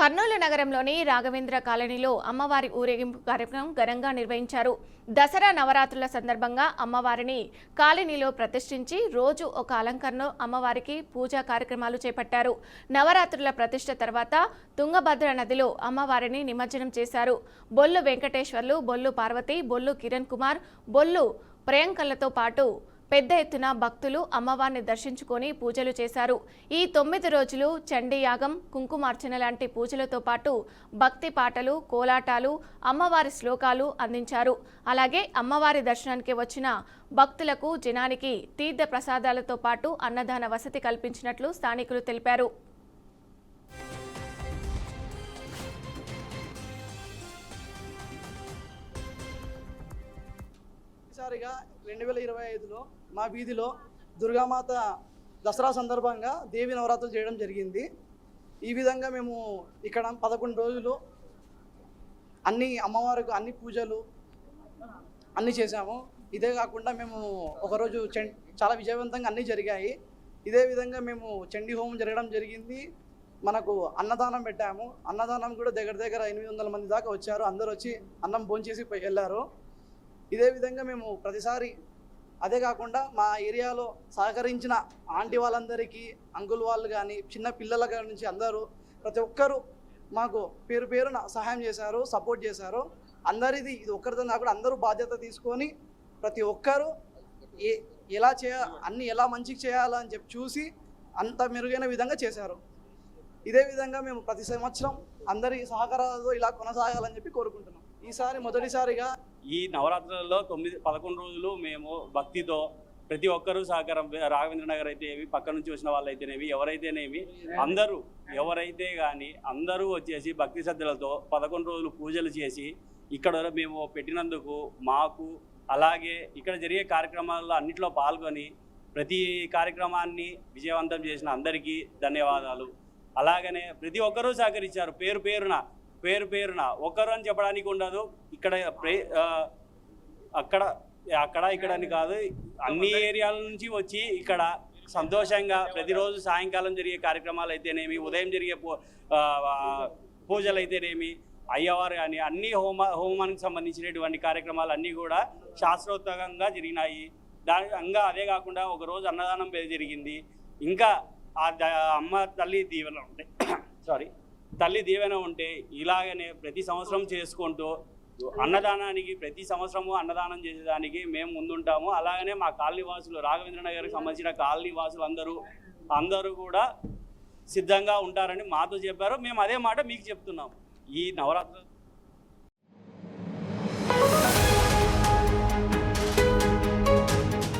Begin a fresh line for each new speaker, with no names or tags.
కర్నూలు నగరంలోని రాఘవేంద్ర కాలనీలో అమ్మవారి ఊరేగింపు కార్యక్రమం ఘనంగా నిర్వహించారు. దసరా నవరాత్రుల సందర్భంగా అమ్మవారిని కాలనీలో ప్రతిష్ఠించి రోజు ఒక అలంకరణలో అమ్మవారికి పూజా కార్యక్రమాలు చేపట్టారు. నవరాత్రుల ప్రతిష్ఠ తర్వాత తుంగభద్ర నదిలో అమ్మవారిని నిమజ్జనం చేశారు. బొల్లు వెంకటేశ్వర్లు, బొల్లు పార్వతి, బొల్లు కిరణ్ కుమార్, బొల్లు ప్రియాంకలతో పాటు పెద్ద ఎత్తున భక్తులు అమ్మవారిని దర్శించుకొని పూజలు చేశారు. ఈ 9 రోజులు చండీయాగం, కుంకుమార్చన లాంటి పూజలతో పాటు భక్తి పాటలు, కోలాటాలు, అమ్మవారి శ్లోకాలు అందించారు. అలాగే అమ్మవారి దర్శనానికి వచ్చిన భక్తులకు జనానికి తీర్థ ప్రసాదాలతో పాటు అన్నదాన వసతి కల్పించినట్లు స్థానికులు తెలిపారు.
ఈసారిగా 2025లో మా వీధిలో దుర్గామాత దసరా సందర్భంగా దేవి నవరాత్రులు చేయడం జరిగింది. ఈ విధంగా మేము ఇక్కడ 11 రోజులు అన్ని అమ్మవారికి అన్ని పూజలు అన్నీ చేసాము. ఇదే కాకుండా మేము ఒకరోజు చాలా విజయవంతంగా అన్నీ జరిగాయి. ఇదే విధంగా మేము చండీ హోమం జరగడం జరిగింది. మనకు అన్నదానం పెట్టాము. అన్నదానం కూడా దగ్గర 800 మంది దాకా వచ్చారు. అందరూ వచ్చి అన్నం భోంచేసి వెళ్ళారు. ఇదే విధంగా మేము ప్రతిసారి అదే కాకుండా మా ఏరియాలో సహకరించిన ఆంటీ వాళ్ళందరికీ, అంకుల్ వాళ్ళు కానీ, చిన్న పిల్లల నుంచి అందరూ ప్రతి ఒక్కరూ మాకు పేరు పేరున సహాయం చేశారు, సపోర్ట్ చేశారు. అందరిది ఇది ఒక్కరితో కాకుండా అందరూ బాధ్యత తీసుకొని ప్రతి ఒక్కరూ ఎలా మంచిగా చేయాలని చెప్పి చూసి అంత మెరుగైన విధంగా చేశారు. ఇదే విధంగా మేము ప్రతి సంవత్సరం అందరి సహకారాలతో ఇలా కొనసాగాలని చెప్పి కోరుకుంటున్నాం. ఈసారి మొదటిసారిగా
ఈ నవరాత్రులలో 11 రోజులు మేము భక్తితో ప్రతి ఒక్కరూ సహకారం, రాఘవేంద్ర నగర్ అయితేనేవి, పక్క నుంచి వచ్చిన వాళ్ళు అయితేనేవి, ఎవరైతేనేమి అందరూ ఎవరైతే కానీ అందరూ వచ్చేసి భక్తి శ్రద్ధలతో 11 రోజులు పూజలు చేసి ఇక్కడ మేము పెట్టినందుకు మాకు, అలాగే ఇక్కడ జరిగే కార్యక్రమాల్లో అన్నింటిలో పాల్గొని ప్రతి కార్యక్రమాన్ని విజయవంతం చేసిన అందరికీ ధన్యవాదాలు. అలాగనే ప్రతి ఒక్కరూ సహకరించారు. పేరు పేరున ఒక్కరు అని చెప్పడానికి ఉండదు. ఇక్కడ అక్కడ ఇక్కడ అని కాదు, అన్ని ఏరియాల నుంచి వచ్చి ఇక్కడ సంతోషంగా ప్రతిరోజు సాయంకాలం జరిగే కార్యక్రమాలు అయితేనేమి, ఉదయం జరిగే పూజలు అయితేనేమి, అయ్యవారు కానీ అన్ని హోమానికి సంబంధించినటువంటి కార్యక్రమాలు అన్నీ కూడా శాస్త్రోక్తంగా జరిగినాయి. అదే కాకుండా ఒకరోజు అన్నదానం జరిగింది. ఇంకా అమ్మ తల్లి దీవెన ఉంటే ఇలాగనే ప్రతి సంవత్సరం చేసుకుంటూ అన్నదానానికి ప్రతి సంవత్సరము అన్నదానం చేసేదానికి మేము ముందుంటాము. అలాగనే మా కాలనీ వాసులు, రాఘవేంద్ర నగర్కి సంబంధించిన కాలనీ వాసులు అందరూ కూడా సిద్ధంగా ఉంటారని మాతో చెప్పారు. మేము అదే మాట మీకు చెప్తున్నాము. ఈ నవరాత్రులు